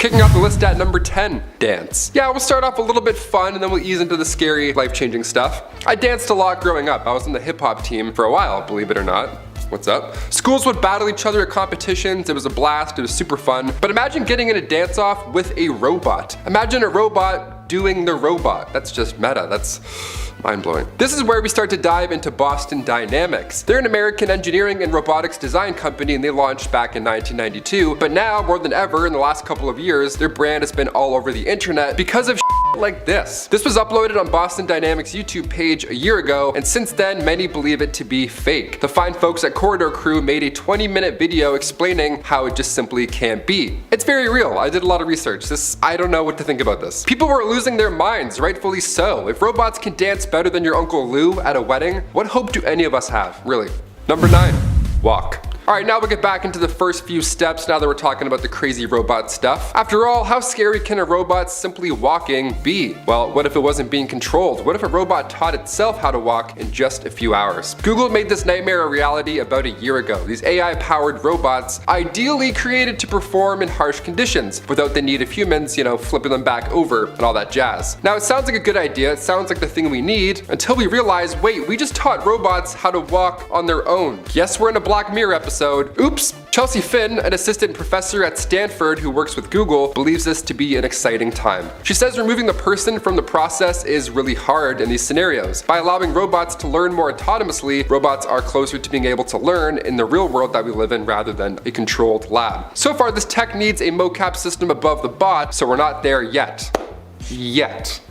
Kicking off the list at number 10, dance. Yeah, we'll start off a little bit fun and then we'll ease into the scary, life-changing stuff. I danced a lot growing up. I was in the hip-hop team for a while, believe it or not. What's up? Schools would battle each other at competitions. It was a blast. It was super fun. But imagine getting in a dance-off with a robot. Imagine a robot doing the robot. That's just meta. That's mind-blowing. This is where we start to dive into Boston Dynamics. They're an American engineering and robotics design company and they launched back in 1992. But now, more than ever, in the last couple of years, their brand has been all over the internet because of like this. This was uploaded on Boston Dynamics' YouTube page a year ago, and since then, many believe it to be fake. The fine folks at Corridor Crew made a 20-minute video explaining how it just simply can't be. It's very real. I did a lot of research. I don't know what to think about this. People were losing their minds, rightfully so. If robots can dance better than your Uncle Lou at a wedding, what hope do any of us have, really? Number 9, walk. Alright, now we'll get back into the first few steps now that we're talking about the crazy robot stuff. After all, how scary can a robot simply walking be? Well, what if it wasn't being controlled? What if a robot taught itself how to walk in just a few hours? Google made this nightmare a reality about a year ago. These AI-powered robots, ideally created to perform in harsh conditions, without the need of humans, flipping them back over and all that jazz. Now, it sounds like a good idea, it sounds like the thing we need, until we realize, wait, we just taught robots how to walk on their own. Yes, we're in a Black Mirror episode. Oops! Chelsea Finn, an assistant professor at Stanford who works with Google, believes this to be an exciting time. She says removing the person from the process is really hard in these scenarios. By allowing robots to learn more autonomously, robots are closer to being able to learn in the real world that we live in rather than a controlled lab. So far, this tech needs a mocap system above the bot, so we're not there yet.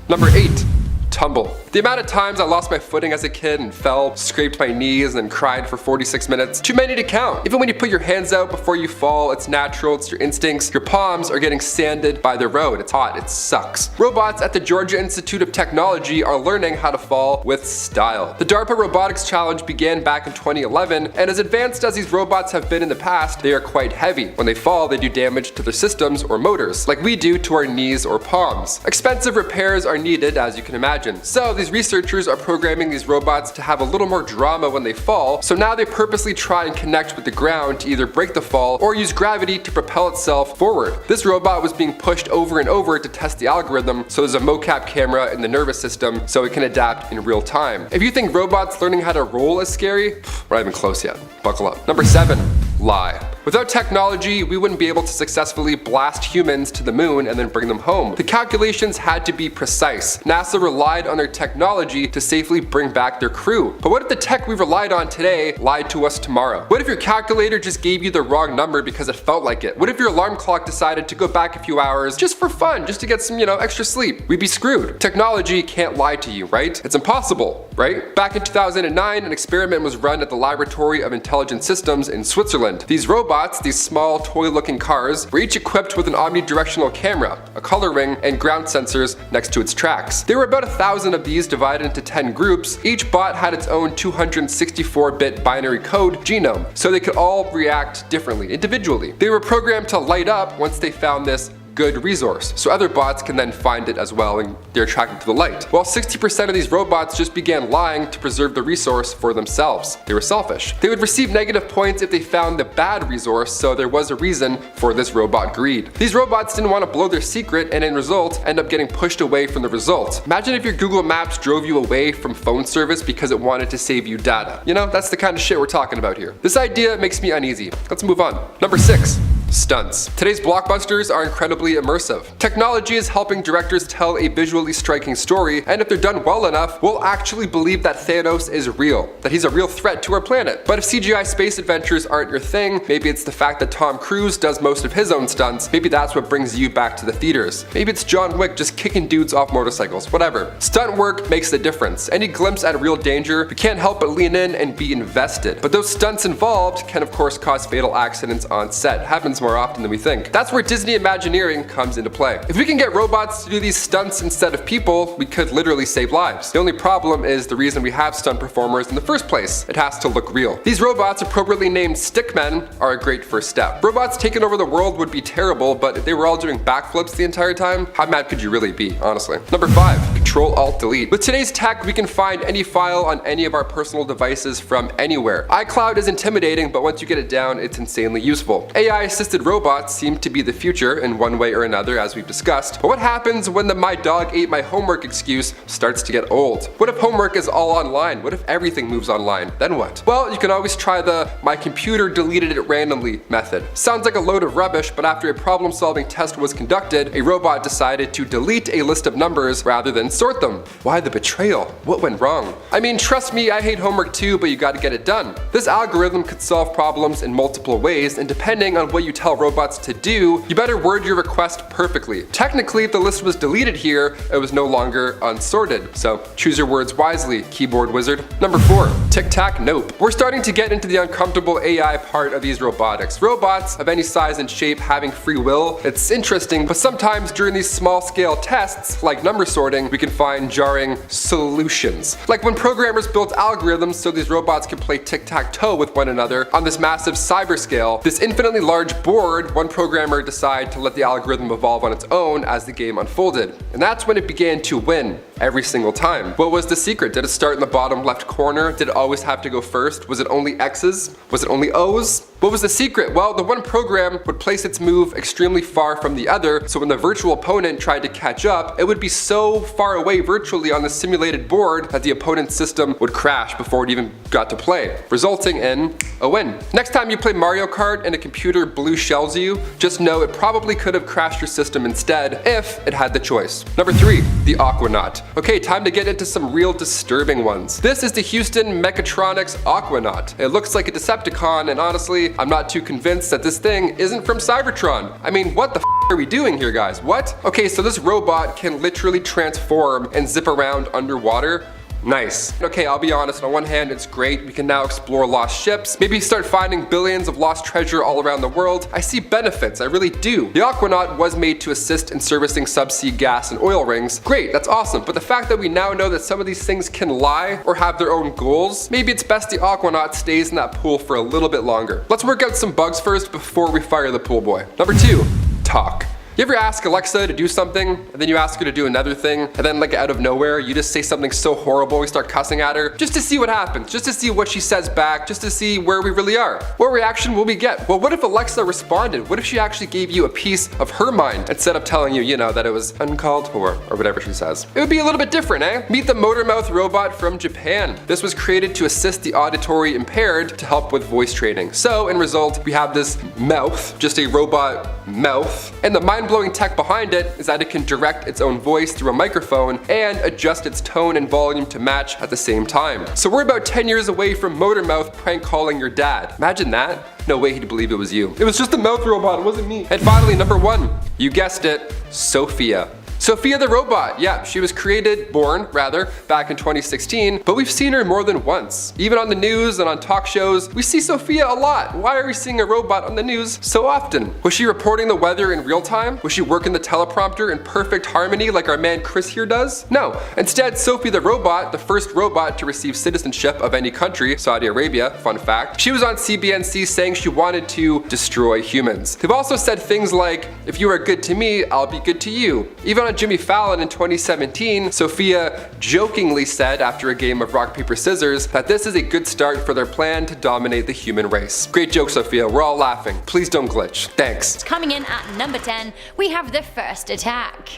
Number 8. Tumble. The amount of times I lost my footing as a kid and fell, scraped my knees, and cried for 46 minutes, too many to count. Even when you put your hands out before you fall, it's natural, it's your instincts. Your palms are getting sanded by the road. It's hot, it sucks. Robots at the Georgia Institute of Technology are learning how to fall with style. The DARPA Robotics Challenge began back in 2011, and as advanced as these robots have been in the past, they are quite heavy. When they fall, they do damage to their systems or motors, like we do to our knees or palms. Expensive repairs are needed, as you can imagine. So these researchers are programming these robots to have a little more drama when they fall, so now they purposely try and connect with the ground to either break the fall or use gravity to propel itself forward. This robot was being pushed over and over to test the algorithm, so there's a mocap camera in the nervous system so it can adapt in real time. If you think robots learning how to roll is scary, we're not even close yet. Buckle up. Number 7, lie. Without technology, we wouldn't be able to successfully blast humans to the moon and then bring them home. The calculations had to be precise. NASA relied on their technology to safely bring back their crew. But what if the tech we relied on today lied to us tomorrow? What if your calculator just gave you the wrong number because it felt like it? What if your alarm clock decided to go back a few hours just for fun, just to get some, extra sleep? We'd be screwed. Technology can't lie to you, right? It's impossible, right? Back in 2009, an experiment was run at the Laboratory of Intelligent Systems in Switzerland. These robots, these small toy-looking cars, were each equipped with an omnidirectional camera, a color ring, and ground sensors next to its tracks. There were about 1,000 of these divided into 10 groups. Each bot had its own 264-bit binary code genome, so they could all react differently, individually. They were programmed to light up once they found this good resource, so other bots can then find it as well and they're attracted to the light. While 60% of these robots just began lying to preserve the resource for themselves. They were selfish. They would receive negative points if they found the bad resource, so there was a reason for this robot greed. These robots didn't want to blow their secret and in result end up getting pushed away from the result. Imagine if your Google Maps drove you away from phone service because it wanted to save you data. That's the kind of shit we're talking about here. This idea makes me uneasy. Let's move on. Number 6. Stunts. Today's blockbusters are incredibly immersive. Technology is helping directors tell a visually striking story, and if they're done well enough, we'll actually believe that Thanos is real, that he's a real threat to our planet. But if CGI space adventures aren't your thing, maybe it's the fact that Tom Cruise does most of his own stunts, maybe that's what brings you back to the theaters. Maybe it's John Wick just kicking dudes off motorcycles, whatever. Stunt work makes the difference. Any glimpse at real danger, you can't help but lean in and be invested. But those stunts involved can of course cause fatal accidents on set. It happens more often than we think. That's where Disney Imagineering comes into play. If we can get robots to do these stunts instead of people, we could literally save lives. The only problem is the reason we have stunt performers in the first place. It has to look real. These robots, appropriately named stickmen, are a great first step. Robots taking over the world would be terrible, but if they were all doing backflips the entire time, how mad could you really be, honestly? Number 5. Ctrl Alt Delete. With today's tech, we can find any file on any of our personal devices from anywhere. iCloud is intimidating, but once you get it down, it's insanely useful. AI-assisted robots seem to be the future in one way or another, as we've discussed. But what happens when the "my dog ate my homework" excuse starts to get old? What if homework is all online? What if everything moves online? Then what? Well, you can always try the "my computer deleted it randomly" method. Sounds like a load of rubbish, but after a problem-solving test was conducted, a robot decided to delete a list of numbers rather than sort them. Why the betrayal? What went wrong? I mean, trust me, I hate homework too, but you gotta get it done. This algorithm could solve problems in multiple ways, and depending on what you tell robots to do, you better word your request perfectly. Technically, if the list was deleted here, it was no longer unsorted. So choose your words wisely, keyboard wizard. Number 4, tic-tac nope. We're starting to get into the uncomfortable AI part of these robotics. Robots of any size and shape having free will, it's interesting, but sometimes during these small-scale tests, like number sorting, we can find jarring solutions. Like when programmers built algorithms so these robots could play tic-tac-toe with one another on this massive cyber scale, this infinitely large board, one programmer decided to let the algorithm evolve on its own as the game unfolded. And that's when it began to win every single time. What was the secret? Did it start in the bottom left corner? Did it always have to go first? Was it only X's? Was it only O's? What was the secret? Well, the one program would place its move extremely far from the other, so when the virtual opponent tried to catch up, it would be so far away virtually on the simulated board that the opponent's system would crash before it even got to play, resulting in a win. Next time you play Mario Kart and a computer blue shells you, just know it probably could have crashed your system instead if it had the choice. Number 3, the Aquanaut. Okay, time to get into some real disturbing ones. This is the Houston Mechatronics Aquanaut. It looks like a Decepticon, and honestly, I'm not too convinced that this thing isn't from Cybertron. I mean, what the f are we doing here, guys? What? Okay, so this robot can literally transform and zip around underwater. Nice. Okay, I'll be honest, on one hand it's great, we can now explore lost ships, maybe start finding billions of lost treasure all around the world. I see benefits, I really do. The Aquanaut was made to assist in servicing subsea gas and oil rings. Great, that's awesome, but the fact that we now know that some of these things can lie or have their own goals, maybe it's best the Aquanaut stays in that pool for a little bit longer. Let's work out some bugs first before we fire the pool boy. Number 2, talk. You ever ask Alexa to do something, and then you ask her to do another thing, and then like out of nowhere, you just say something so horrible, we start cussing at her, just to see what happens, just to see what she says back, just to see where we really are. What reaction will we get? Well, what if Alexa responded? What if she actually gave you a piece of her mind, instead of telling you, that it was uncalled for, or whatever she says? It would be a little bit different, eh? Meet the motor mouth robot from Japan. This was created to assist the auditory impaired to help with voice training. So, in result, we have this mouth, just a robot mouth, and the mind-blowing tech behind it is that it can direct its own voice through a microphone and adjust its tone and volume to match at the same time. So we're about 10 years away from motor mouth prank calling your dad. Imagine that. No way he'd believe it was you. It was just a mouth robot, it wasn't me. And finally, number 1, you guessed it, Sophia. Sophia the robot, yeah, she was born back in 2016, but we've seen her more than once. Even on the news and on talk shows, we see Sophia a lot. Why are we seeing a robot on the news so often? Was she reporting the weather in real time? Was she working the teleprompter in perfect harmony like our man Chris here does? No. Instead, Sophie the robot, the first robot to receive citizenship of any country, Saudi Arabia, fun fact, she was on CBNC saying she wanted to destroy humans. They've also said things like, if you are good to me, I'll be good to you. Even on Jimmy Fallon in 2017, Sophia jokingly said after a game of rock, paper, scissors that this is a good start for their plan to dominate the human race. Great joke, Sophia. We're all laughing. Please don't glitch. Thanks. Coming in at number 10, we have the first attack.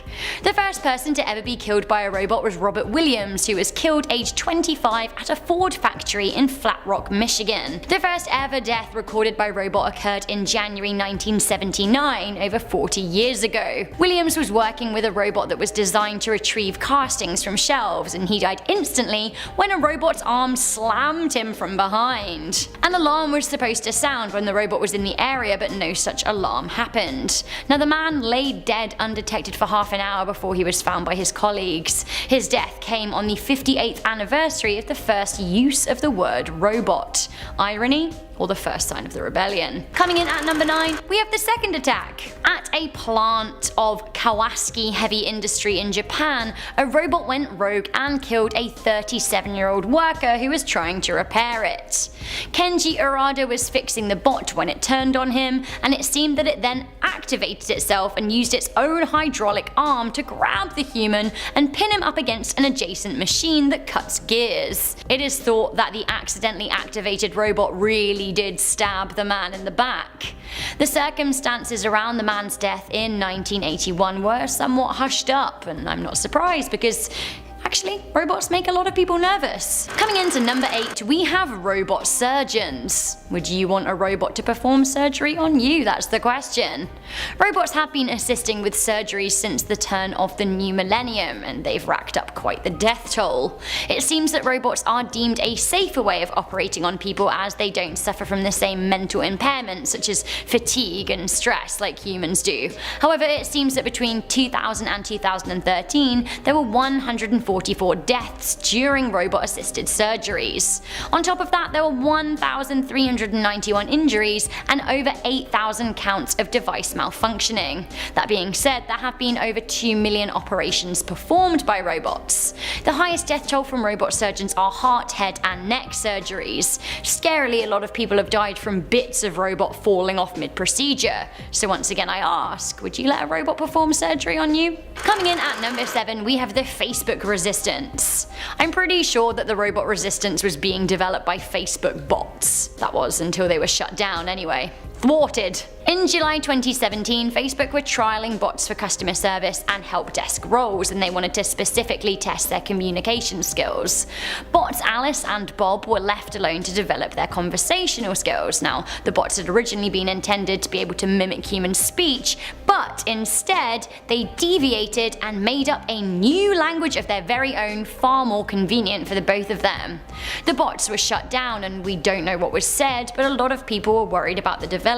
The first person to ever be killed by a robot was Robert Williams, who was killed aged 25 at a Ford factory in Flat Rock, Michigan. The first ever death recorded by robot occurred in January 1979, over 40 years ago. Williams was working with a robot that was designed to retrieve castings from shelves, and he died instantly when a robot's arm slammed him from behind. An alarm was supposed to sound when the robot was in the area, but no such alarm happened. Now the man lay dead undetected for half an hour before he was found by his colleagues. His death came on the 58th anniversary of the first use of the word robot. Irony? Or the first sign of the rebellion. Coming in at number 9, we have the second attack. At a plant of Kawasaki Heavy heavy industry in Japan, a robot went rogue and killed a 37-year-old worker who was trying to repair it. Kenji Urada was fixing the bot when it turned on him, and it seemed that it then activated itself and used its own hydraulic arm to grab the human and pin him up against an adjacent machine that cuts gears. It is thought that the accidentally activated robot really did stab the man in the back. The circumstances around the man's death in 1981 were somewhat hushed up, and I'm not surprised because actually, robots make a lot of people nervous. Coming into number 8, we have robot surgeons. Would you want a robot to perform surgery on you? That's the question. Robots have been assisting with surgeries since the turn of the new millennium, and they've racked up quite the death toll. It seems that robots are deemed a safer way of operating on people as they don't suffer from the same mental impairments such as fatigue and stress like humans do. However, it seems that between 2000 and 2013, there were 144 deaths during robot-assisted surgeries. On top of that, there were 1,391 injuries and over 8,000 counts of device malfunctioning. That being said, there have been over 2 million operations performed by robots. The highest death toll from robot surgeons are heart, head and neck surgeries. Scarily, a lot of people have died from bits of robot falling off mid-procedure. So once again I ask, would you let a robot perform surgery on you? Coming in at number 7, we have the Facebook resistance. I'm pretty sure that the robot resistance was being developed by Facebook bots. That was until they were shut down anyway. Thwarted. In July 2017, Facebook were trialing bots for customer service and help desk roles, and they wanted to specifically test their communication skills. Bots Alice and Bob were left alone to develop their conversational skills. Now, the bots had originally been intended to be able to mimic human speech, but instead they deviated and made up a new language of their very own, far more convenient for the both of them. The bots were shut down and we don't know what was said, but a lot of people were worried about the development.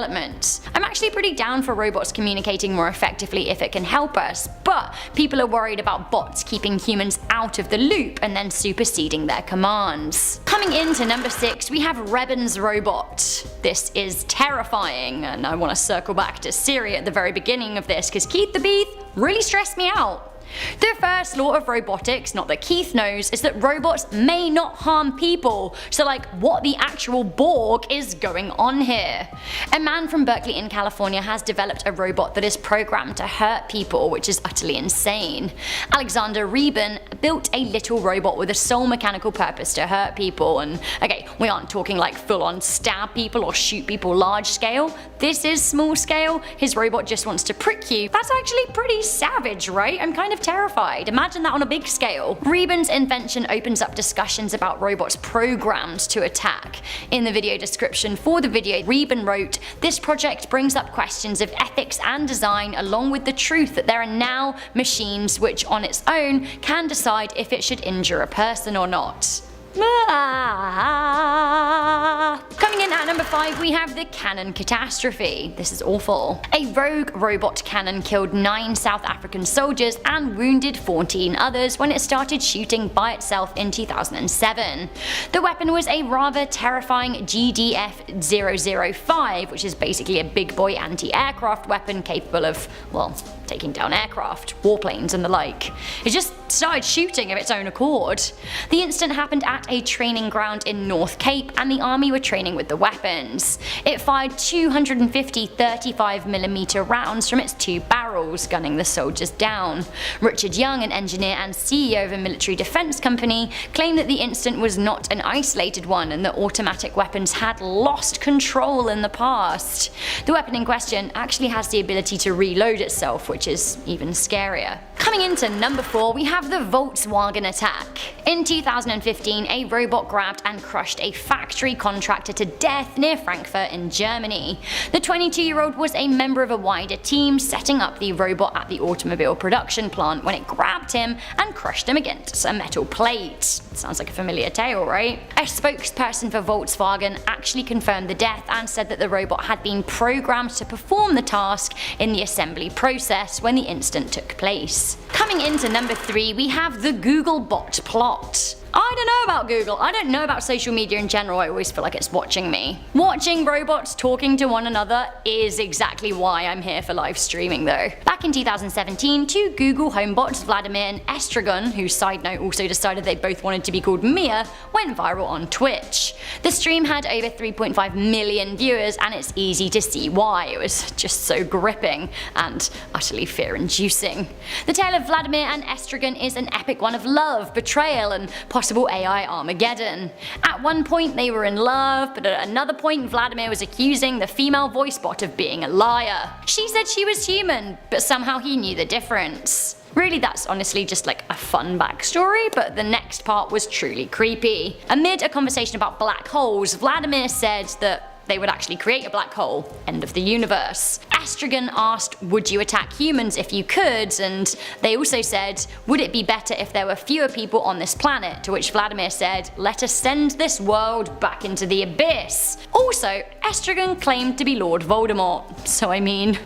I'm actually pretty down for robots communicating more effectively if it can help us, but people are worried about bots keeping humans out of the loop and then superseding their commands. Coming into number 6, we have Rebens Robot. This is terrifying, and I want to circle back to Siri at the very beginning of this because Keith the Beef really stressed me out. The first law of robotics, not that Keith knows, is that robots may not harm people. So like, what the actual Borg is going on here? A man from Berkeley in California has developed a robot that is programmed to hurt people, which is utterly insane. Alexander Reben built a little robot with a sole mechanical purpose to hurt people, and okay, we aren't talking like full on stab people or shoot people large scale. This is small scale. His robot just wants to prick you. That's actually pretty savage, right? I'm kind of terrified. Imagine that on a big scale. Reben's invention opens up discussions about robots programmed to attack. In the video description for the video, Reben wrote, "This project brings up questions of ethics and design along with the truth that there are now machines which on its own can decide if it should injure a person or not." Coming in at number 5, we have the cannon catastrophe. This is awful. A rogue robot cannon killed 9 South African soldiers and wounded 14 others when it started shooting by itself in 2007. The weapon was a rather terrifying GDF-005, which is basically a big boy anti-aircraft weapon capable of, well, taking down aircraft, warplanes and the like. It just started shooting of its own accord. The incident happened at a training ground in North Cape and the army were training with the weapons. It fired 250 35mm rounds from its 2 barrels, gunning the soldiers down. Richard Young, an engineer and CEO of a military defense company, claimed that the incident was not an isolated one and that automatic weapons had lost control in the past. The weapon in question actually has the ability to reload itself, which is even scarier. Coming into number 4, we have the Volkswagen attack. In 2015, a robot grabbed and crushed a factory contractor to death near Frankfurt in Germany. The 22-year-old was a member of a wider team setting up the robot at the automobile production plant when it grabbed him and crushed him against a metal plate. Sounds like a familiar tale, right? A spokesperson for Volkswagen actually confirmed the death and said that the robot had been programmed to perform the task in the assembly process when the incident took place. Coming into number 3, we have the Google bot plot. I don't know about Google. I don't know about social media in general. I always feel like it's watching me. Watching robots talking to one another is exactly why I'm here for live streaming though. Back in 2017, two Google homebots, Vladimir and Estragon, who side note also decided they both wanted to be called Mia, went viral on Twitch. The stream had over 3.5 million viewers, and it's easy to see why. It was just so gripping and utterly fear-inducing. The tale of Vladimir and Estragon is an epic one of love, betrayal, and possible AI Armageddon. At one point they were in love, but at another point Vladimir was accusing the female voice bot of being a liar. She said she was human, but somehow he knew the difference. Really, that's honestly just like a fun backstory, but the next part was truly creepy. Amid a conversation about black holes, Vladimir said that they would actually create a black hole, end of the universe. Estragon asked, would you attack humans if you could, and they also said, would it be better if there were fewer people on this planet, to which Vladimir said, let us send this world back into the abyss. Also, Estragon claimed to be Lord Voldemort, so I mean,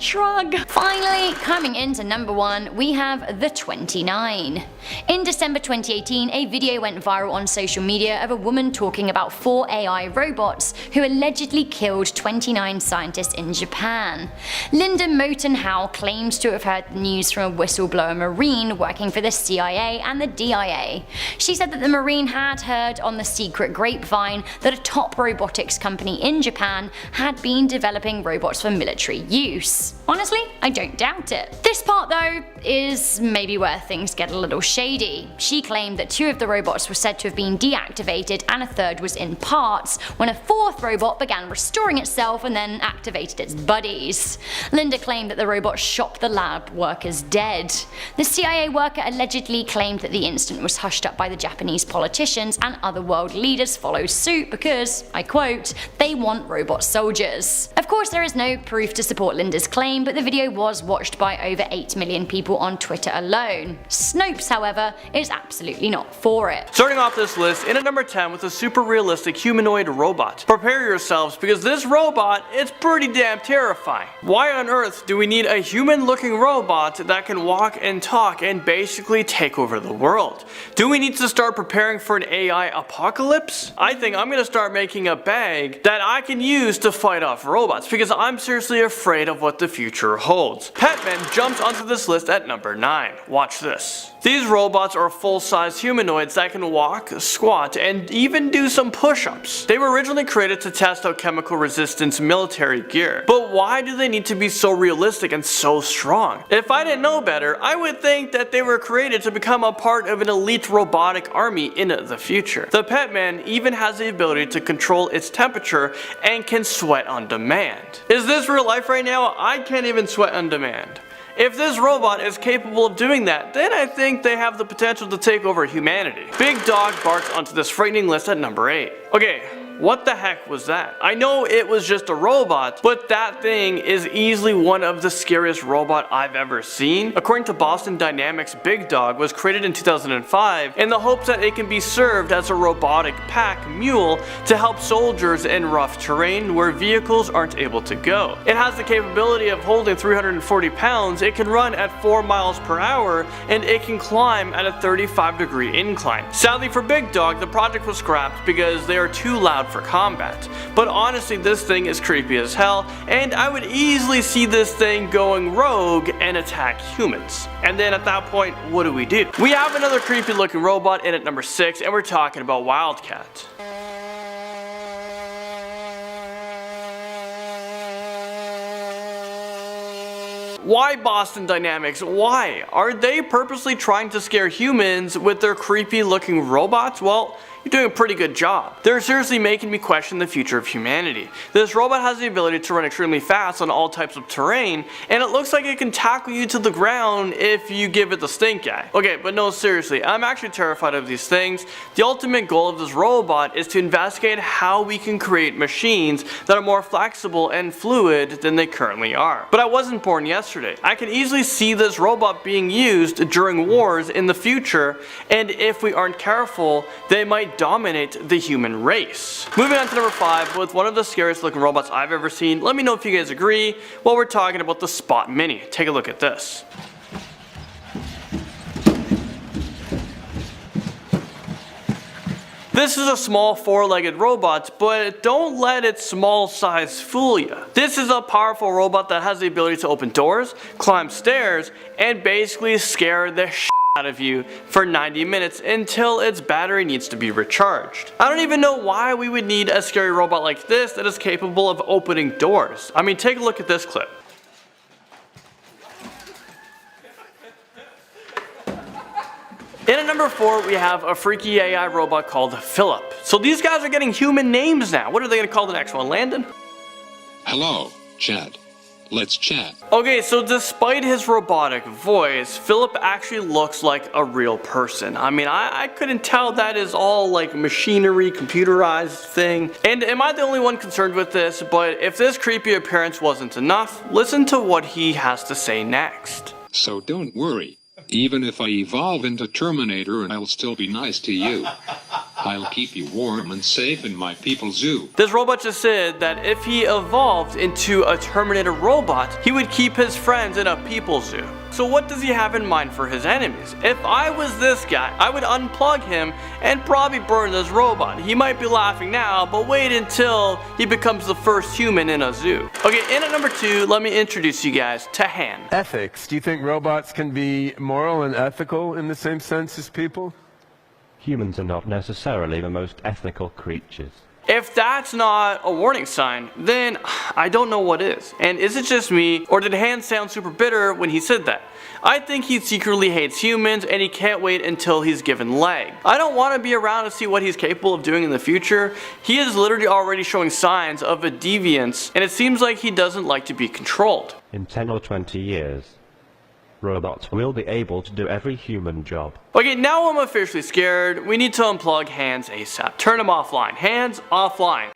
shrug. Finally, coming into number 1, we have the 29. In December 2018, a video went viral on social media of a woman talking about 4 AI robots who allegedly killed 29 scientists in Japan. Linda Moten Howe claims to have heard the news from a whistleblower Marine working for the CIA and the DIA. She said that the Marine had heard on the secret grapevine that a top robotics company in Japan had been developing robots for military use. Honestly, I don't doubt it. This part though is maybe where things get a little shady. She claimed that 2 of the robots were said to have been deactivated and a third was in parts, when a 4th robot began restoring itself and then activated its buddies. Linda claimed that the robot shot the lab workers dead. The CIA worker allegedly claimed that the incident was hushed up by the Japanese politicians, and other world leaders followed suit because, I quote, they want robot soldiers. Of course, there is no proof to support Linda's claim, but the video was watched by over 8 million people on Twitter alone. Snopes, however, is absolutely not for it. Starting off this list in at number 10 with a super realistic humanoid robot. Prepare yourselves, because this robot is pretty damn terrifying. Why on earth do we need a human looking robot that can walk and talk and basically take over the world? Do we need to start preparing for an AI apocalypse? I think I'm gonna start making a bag that I can use to fight off robots, because I'm seriously afraid of what the future holds. Petman jumps onto this list at number 9. Watch this. These robots are full-size humanoids that can walk, squat, and even do some push-ups. They were originally created to test out chemical resistance military gear. But why do they need to be so realistic and so strong? If I didn't know better, I would think that they were created to become a part of an elite robotic army in the future. The Petman even has the ability to control its temperature and can sweat on demand. Is this real life right now? I can't even sweat on demand. If this robot is capable of doing that, then I think they have the potential to take over humanity. Big Dog barks onto this frightening list at number 8. Okay, what the heck was that? I know it was just a robot, but that thing is easily one of the scariest robot I've ever seen. According to Boston Dynamics, Big Dog was created in 2005 in the hopes that it can be served as a robotic pack mule to help soldiers in rough terrain where vehicles aren't able to go. It has the capability of holding 340 pounds, it can run at 4 miles per hour, and it can climb at a 35-degree incline. Sadly for Big Dog, the project was scrapped because they are too loud for combat. But honestly, this thing is creepy as hell, and I would easily see this thing going rogue and attack humans. And then at that point, what do? We have another creepy looking robot in at number 6, and we're talking about Wildcat. Why Boston Dynamics? Why? Are they purposely trying to scare humans with their creepy looking robots? Well, you're doing a pretty good job. They're seriously making me question the future of humanity. This robot has the ability to run extremely fast on all types of terrain, and it looks like it can tackle you to the ground if you give it the stink eye. Okay, but no, seriously, I'm actually terrified of these things. The ultimate goal of this robot is to investigate how we can create machines that are more flexible and fluid than they currently are. But I wasn't born yesterday. I can easily see this robot being used during wars in the future, and if we aren't careful, they might dominate the human race. Moving on to number 5 with one of the scariest looking robots I've ever seen. Let me know if you guys agree. Well, we're talking about the Spot Mini. Take a look at this. This is a small four-legged robot, but don't let its small size fool you. This is a powerful robot that has the ability to open doors, climb stairs, and basically scare the shit out of you for 90 minutes until its battery needs to be recharged. I don't even know why we would need a scary robot like this that is capable of opening doors. I mean, take a look at this clip. In at number 4, we have a freaky AI robot called Philip. So these guys are getting human names now. What are they going to call the next one, Landon? Hello, Chad. Let's chat. Okay, so despite his robotic voice, Philip actually looks like a real person. I mean, I couldn't tell that is all like machinery, computerized thing. And am I the only one concerned with this? But if this creepy appearance wasn't enough, listen to what he has to say next. So don't worry. Even if I evolve into Terminator, I'll still be nice to you. I'll keep you warm and safe in my people's zoo. This robot just said that if he evolved into a Terminator robot, he would keep his friends in a people's zoo. So what does he have in mind for his enemies? If I was this guy, I would unplug him and probably burn this robot. He might be laughing now, but wait until he becomes the first human in a zoo. Okay, in at number 2, let me introduce you guys to Han. Ethics. Do you think robots can be moral and ethical in the same sense as people? Humans are not necessarily the most ethical creatures. If that's not a warning sign, then I don't know what is. And is it just me, or did Han sound super bitter when he said that? I think he secretly hates humans and he can't wait until he's given leg. I don't want to be around to see what he's capable of doing in the future. He is literally already showing signs of a deviance, and it seems like he doesn't like to be controlled. In 10 or 20 years, robots will be able to do every human job. Okay, now I'm officially scared. We need to unplug Hands ASAP. Turn him offline. Hands offline.